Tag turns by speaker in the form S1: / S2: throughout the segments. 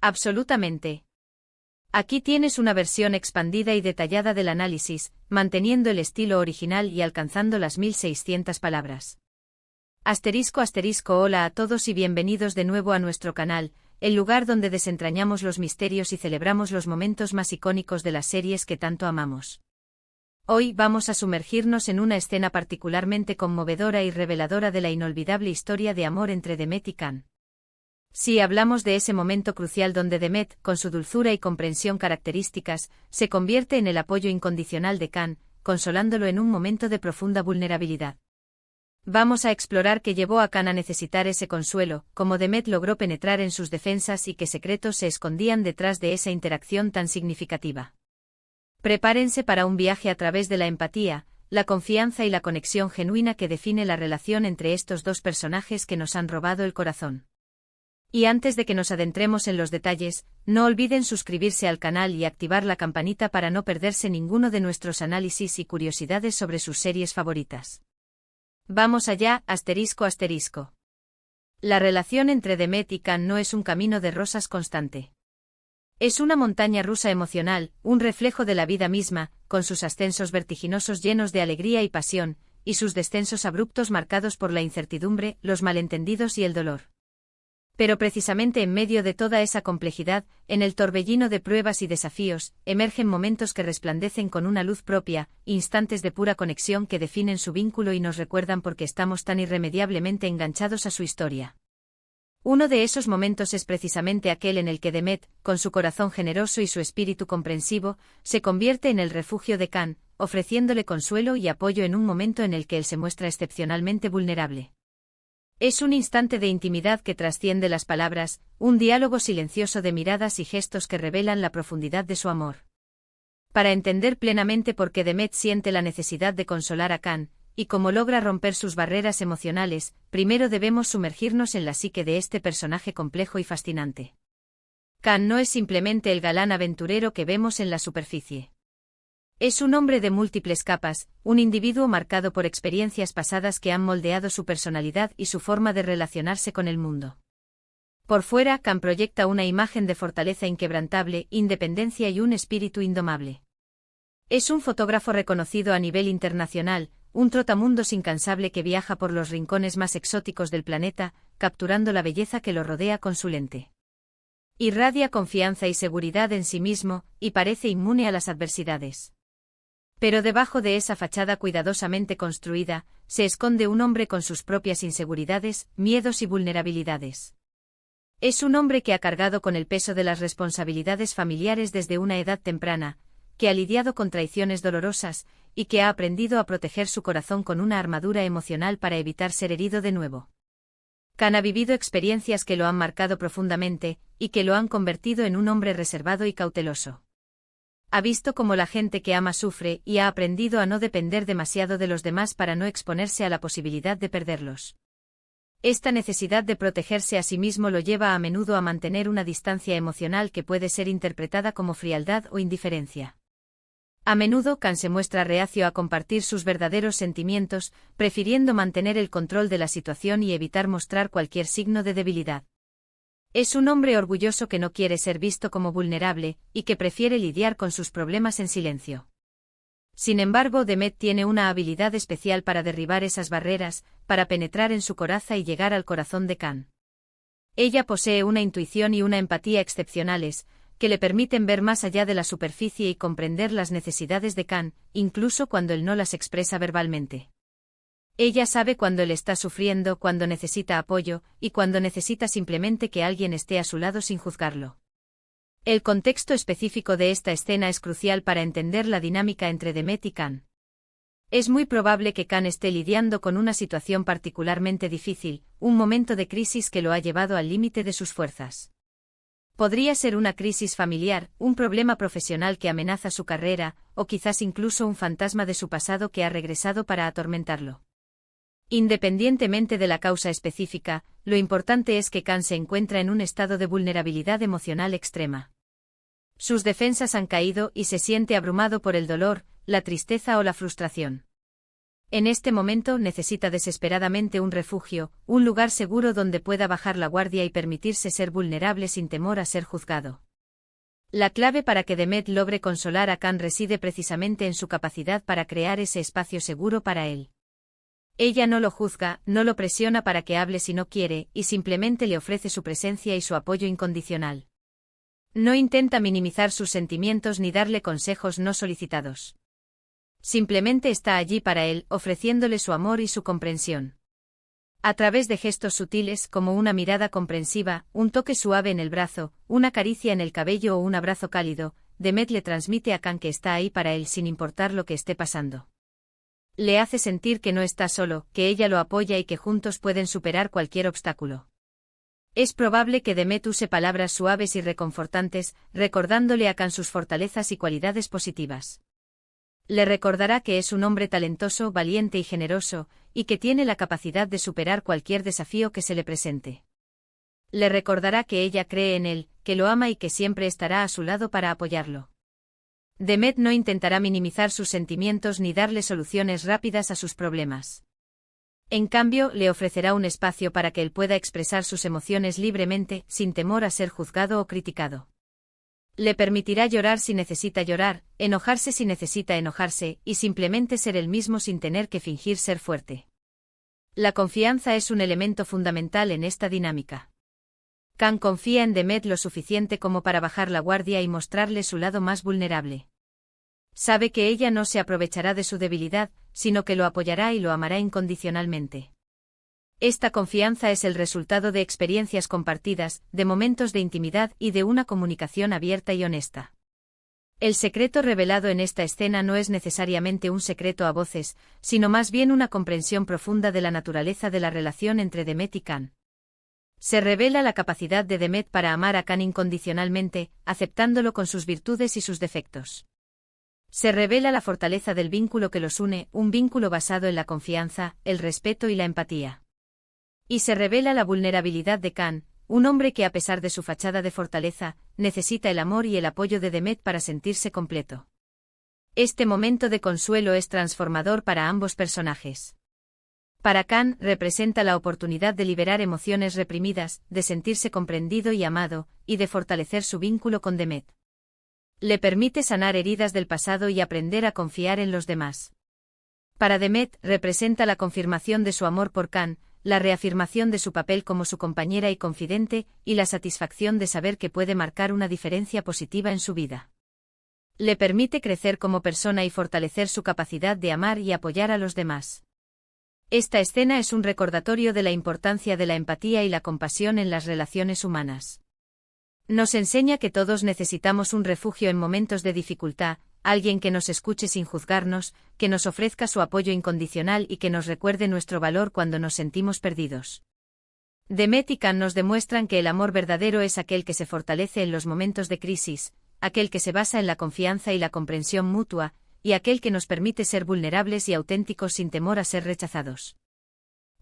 S1: Absolutamente. Aquí tienes una versión expandida y detallada del análisis, manteniendo el estilo original y alcanzando las 1600 palabras. Hola a todos y bienvenidos de nuevo a nuestro canal, el lugar donde desentrañamos los misterios y celebramos los momentos más icónicos de las series que tanto amamos. Hoy vamos a sumergirnos en una escena particularmente conmovedora y reveladora de la inolvidable historia de amor entre Demet y Can. Sí, hablamos de ese momento crucial donde Demet, con su dulzura y comprensión características, se convierte en el apoyo incondicional de Can, consolándolo en un momento de profunda vulnerabilidad. Vamos a explorar qué llevó a Can a necesitar ese consuelo, cómo Demet logró penetrar en sus defensas y qué secretos se escondían detrás de esa interacción tan significativa. Prepárense para un viaje a través de la empatía, la confianza y la conexión genuina que define la relación entre estos dos personajes que nos han robado el corazón. Y antes de que nos adentremos en los detalles, no olviden suscribirse al canal y activar la campanita para no perderse ninguno de nuestros análisis y curiosidades sobre sus series favoritas. Vamos allá, ***. La relación entre Demet y Can no es un camino de rosas constante. Es una montaña rusa emocional, un reflejo de la vida misma, con sus ascensos vertiginosos llenos de alegría y pasión, y sus descensos abruptos marcados por la incertidumbre, los malentendidos y el dolor. Pero precisamente en medio de toda esa complejidad, en el torbellino de pruebas y desafíos, emergen momentos que resplandecen con una luz propia, instantes de pura conexión que definen su vínculo y nos recuerdan por qué estamos tan irremediablemente enganchados a su historia. Uno de esos momentos es precisamente aquel en el que Demet, con su corazón generoso y su espíritu comprensivo, se convierte en el refugio de Can, ofreciéndole consuelo y apoyo en un momento en el que él se muestra excepcionalmente vulnerable. Es un instante de intimidad que trasciende las palabras, un diálogo silencioso de miradas y gestos que revelan la profundidad de su amor. Para entender plenamente por qué Demet siente la necesidad de consolar a Can, y cómo logra romper sus barreras emocionales, primero debemos sumergirnos en la psique de este personaje complejo y fascinante. Can no es simplemente el galán aventurero que vemos en la superficie. Es un hombre de múltiples capas, un individuo marcado por experiencias pasadas que han moldeado su personalidad y su forma de relacionarse con el mundo. Por fuera, Can proyecta una imagen de fortaleza inquebrantable, independencia y un espíritu indomable. Es un fotógrafo reconocido a nivel internacional, un trotamundos incansable que viaja por los rincones más exóticos del planeta, capturando la belleza que lo rodea con su lente. Irradia confianza y seguridad en sí mismo, y parece inmune a las adversidades. Pero debajo de esa fachada cuidadosamente construida, se esconde un hombre con sus propias inseguridades, miedos y vulnerabilidades. Es un hombre que ha cargado con el peso de las responsabilidades familiares desde una edad temprana, que ha lidiado con traiciones dolorosas, y que ha aprendido a proteger su corazón con una armadura emocional para evitar ser herido de nuevo. Can ha vivido experiencias que lo han marcado profundamente, y que lo han convertido en un hombre reservado y cauteloso. Ha visto cómo la gente que ama sufre y ha aprendido a no depender demasiado de los demás para no exponerse a la posibilidad de perderlos. Esta necesidad de protegerse a sí mismo lo lleva a menudo a mantener una distancia emocional que puede ser interpretada como frialdad o indiferencia. A menudo Can se muestra reacio a compartir sus verdaderos sentimientos, prefiriendo mantener el control de la situación y evitar mostrar cualquier signo de debilidad. Es un hombre orgulloso que no quiere ser visto como vulnerable, y que prefiere lidiar con sus problemas en silencio. Sin embargo, Demet tiene una habilidad especial para derribar esas barreras, para penetrar en su coraza y llegar al corazón de Can. Ella posee una intuición y una empatía excepcionales, que le permiten ver más allá de la superficie y comprender las necesidades de Can, incluso cuando él no las expresa verbalmente. Ella sabe cuando él está sufriendo, cuando necesita apoyo, y cuando necesita simplemente que alguien esté a su lado sin juzgarlo. El contexto específico de esta escena es crucial para entender la dinámica entre Demet y Can. Es muy probable que Can esté lidiando con una situación particularmente difícil, un momento de crisis que lo ha llevado al límite de sus fuerzas. Podría ser una crisis familiar, un problema profesional que amenaza su carrera, o quizás incluso un fantasma de su pasado que ha regresado para atormentarlo. Independientemente de la causa específica, lo importante es que Can se encuentra en un estado de vulnerabilidad emocional extrema. Sus defensas han caído y se siente abrumado por el dolor, la tristeza o la frustración. En este momento necesita desesperadamente un refugio, un lugar seguro donde pueda bajar la guardia y permitirse ser vulnerable sin temor a ser juzgado. La clave para que Demet logre consolar a Khan reside precisamente en su capacidad para crear ese espacio seguro para él. Ella no lo juzga, no lo presiona para que hable si no quiere, y simplemente le ofrece su presencia y su apoyo incondicional. No intenta minimizar sus sentimientos ni darle consejos no solicitados. Simplemente está allí para él, ofreciéndole su amor y su comprensión. A través de gestos sutiles como una mirada comprensiva, un toque suave en el brazo, una caricia en el cabello o un abrazo cálido, Demet le transmite a Khan que está ahí para él sin importar lo que esté pasando. Le hace sentir que no está solo, que ella lo apoya y que juntos pueden superar cualquier obstáculo. Es probable que Demet use palabras suaves y reconfortantes, recordándole a Khan sus fortalezas y cualidades positivas. Le recordará que es un hombre talentoso, valiente y generoso, y que tiene la capacidad de superar cualquier desafío que se le presente. Le recordará que ella cree en él, que lo ama y que siempre estará a su lado para apoyarlo. Demet no intentará minimizar sus sentimientos ni darle soluciones rápidas a sus problemas. En cambio, le ofrecerá un espacio para que él pueda expresar sus emociones libremente, sin temor a ser juzgado o criticado. Le permitirá llorar si necesita llorar, enojarse si necesita enojarse, y simplemente ser él mismo sin tener que fingir ser fuerte. La confianza es un elemento fundamental en esta dinámica. Khan confía en Demet lo suficiente como para bajar la guardia y mostrarle su lado más vulnerable. Sabe que ella no se aprovechará de su debilidad, sino que lo apoyará y lo amará incondicionalmente. Esta confianza es el resultado de experiencias compartidas, de momentos de intimidad y de una comunicación abierta y honesta. El secreto revelado en esta escena no es necesariamente un secreto a voces, sino más bien una comprensión profunda de la naturaleza de la relación entre Demet y Khan. Se revela la capacidad de Demet para amar a Khan incondicionalmente, aceptándolo con sus virtudes y sus defectos. Se revela la fortaleza del vínculo que los une, un vínculo basado en la confianza, el respeto y la empatía. Y se revela la vulnerabilidad de Khan, un hombre que a pesar de su fachada de fortaleza, necesita el amor y el apoyo de Demet para sentirse completo. Este momento de consuelo es transformador para ambos personajes. Para Khan, representa la oportunidad de liberar emociones reprimidas, de sentirse comprendido y amado, y de fortalecer su vínculo con Demet. Le permite sanar heridas del pasado y aprender a confiar en los demás. Para Demet, representa la confirmación de su amor por Khan, la reafirmación de su papel como su compañera y confidente, y la satisfacción de saber que puede marcar una diferencia positiva en su vida. Le permite crecer como persona y fortalecer su capacidad de amar y apoyar a los demás. Esta escena es un recordatorio de la importancia de la empatía y la compasión en las relaciones humanas. Nos enseña que todos necesitamos un refugio en momentos de dificultad, alguien que nos escuche sin juzgarnos, que nos ofrezca su apoyo incondicional y que nos recuerde nuestro valor cuando nos sentimos perdidos. Demet y Khan nos demuestran que el amor verdadero es aquel que se fortalece en los momentos de crisis, aquel que se basa en la confianza y la comprensión mutua, y aquel que nos permite ser vulnerables y auténticos sin temor a ser rechazados.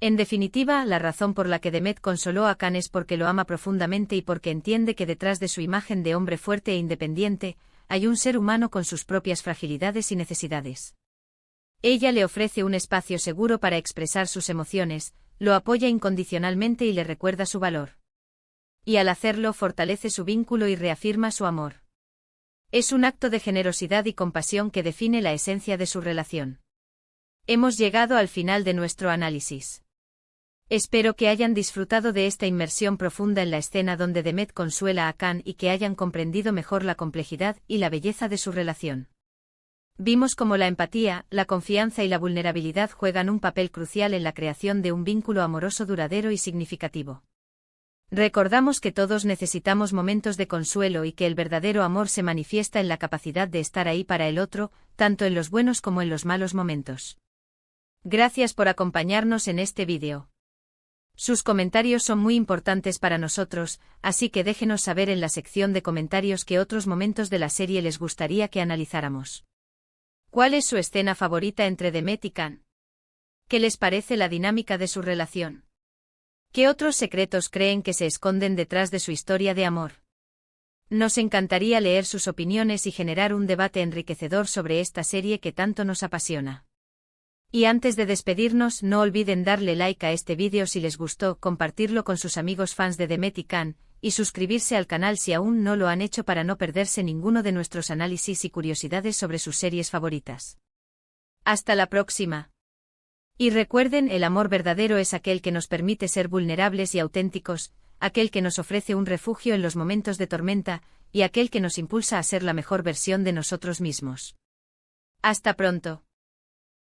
S1: En definitiva, la razón por la que Demet consoló a Khan es porque lo ama profundamente y porque entiende que detrás de su imagen de hombre fuerte e independiente, hay un ser humano con sus propias fragilidades y necesidades. Ella le ofrece un espacio seguro para expresar sus emociones, lo apoya incondicionalmente y le recuerda su valor. Y al hacerlo fortalece su vínculo y reafirma su amor. Es un acto de generosidad y compasión que define la esencia de su relación. Hemos llegado al final de nuestro análisis. Espero que hayan disfrutado de esta inmersión profunda en la escena donde Demet consuela a Khan y que hayan comprendido mejor la complejidad y la belleza de su relación. Vimos cómo la empatía, la confianza y la vulnerabilidad juegan un papel crucial en la creación de un vínculo amoroso duradero y significativo. Recordamos que todos necesitamos momentos de consuelo y que el verdadero amor se manifiesta en la capacidad de estar ahí para el otro, tanto en los buenos como en los malos momentos. Gracias por acompañarnos en este vídeo. Sus comentarios son muy importantes para nosotros, así que déjenos saber en la sección de comentarios qué otros momentos de la serie les gustaría que analizáramos. ¿Cuál es su escena favorita entre Demet y Khan? ¿Qué les parece la dinámica de su relación? ¿Qué otros secretos creen que se esconden detrás de su historia de amor? Nos encantaría leer sus opiniones y generar un debate enriquecedor sobre esta serie que tanto nos apasiona. Y antes de despedirnos, no olviden darle like a este vídeo si les gustó, compartirlo con sus amigos fans de Demet y Can, y suscribirse al canal si aún no lo han hecho para no perderse ninguno de nuestros análisis y curiosidades sobre sus series favoritas. Hasta la próxima. Y recuerden, el amor verdadero es aquel que nos permite ser vulnerables y auténticos, aquel que nos ofrece un refugio en los momentos de tormenta, y aquel que nos impulsa a ser la mejor versión de nosotros mismos. Hasta pronto.